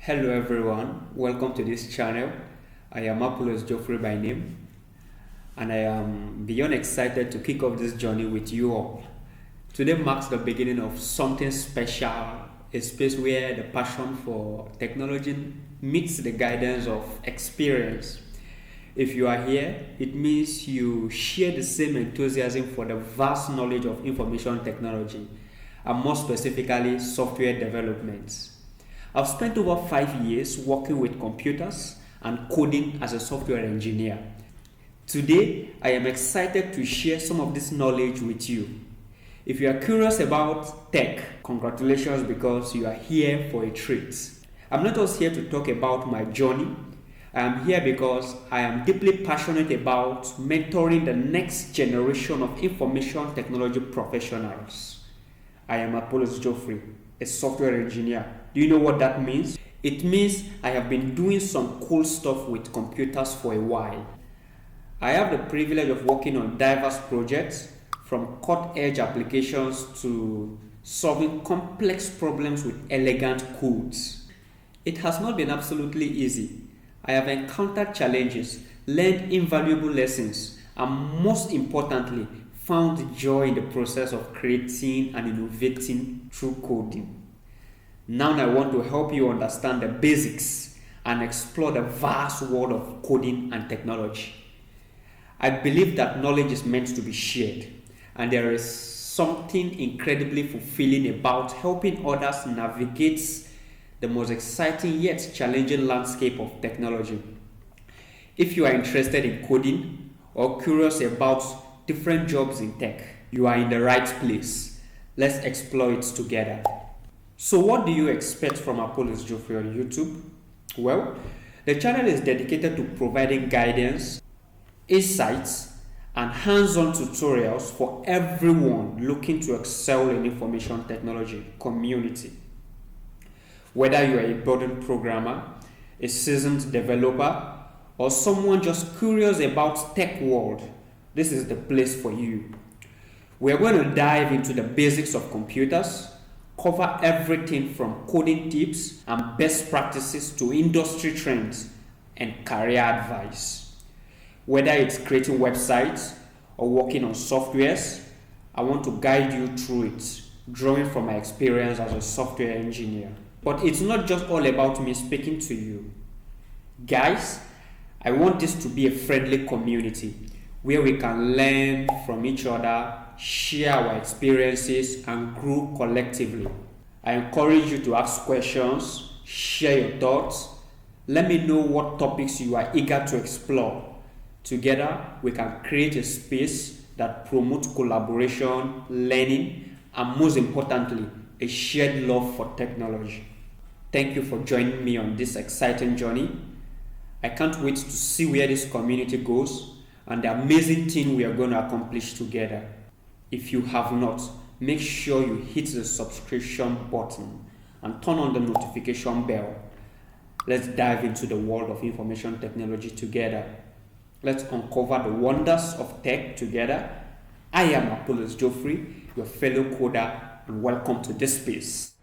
Hello everyone, welcome to this channel. I am Apollos Geoffrey by name, and I am beyond excited to kick off this journey with you all. Today marks the beginning of something special, a space where the passion for technology meets the guidance of experience. If you are here, it means you share the same enthusiasm for the vast knowledge of information technology, and more specifically, software development. I've spent over 5 years working with computers and coding as a software engineer. Today, I am excited to share some of this knowledge with you. If you are curious about tech, congratulations, because you are here for a treat. I'm not just here to talk about my journey. I am here because I am deeply passionate about mentoring the next generation of information technology professionals. I am Apollos Geoffrey, a software engineer. Do you know what that means? It means I have been doing some cool stuff with computers for a while. I have the privilege of working on diverse projects, from cutting-edge applications to solving complex problems with elegant codes. It has not been absolutely easy. I have encountered challenges, learned invaluable lessons, and most importantly, found joy in the process of creating and innovating through coding. Now I want to help you understand the basics and explore the vast world of coding and technology. I believe that knowledge is meant to be shared, and there is something incredibly fulfilling about helping others navigate the most exciting yet challenging landscape of technology. If you are interested in coding or curious about different jobs in tech, you are in the right place. Let's explore it together. So what do you expect from Apollos Geoffrey on YouTube? Well, the channel is dedicated to providing guidance, insights, and hands-on tutorials for everyone looking to excel in information technology community. Whether you are a budding programmer, a seasoned developer, or someone just curious about tech world, this is the place for you. We're going to dive into the basics of computers, cover everything from coding tips and best practices to industry trends and career advice. Whether it's creating websites or working on softwares, I want to guide you through it, drawing from my experience as a software engineer. But it's not just all about me speaking to you. Guys, I want this to be a friendly community where we can learn from each other, share our experiences, and grow collectively. I encourage you to ask questions, share your thoughts. Let me know what topics you are eager to explore. Together, we can create a space that promotes collaboration, learning, and most importantly, a shared love for technology. Thank you for joining me on this exciting journey. I can't wait to see where this community goes and the amazing thing we are going to accomplish together. If you have not, make sure you hit the subscription button and turn on the notification bell. Let's dive into the world of information technology together. Let's uncover the wonders of tech together. I am Apollos Geoffrey, your fellow coder, and welcome to this space.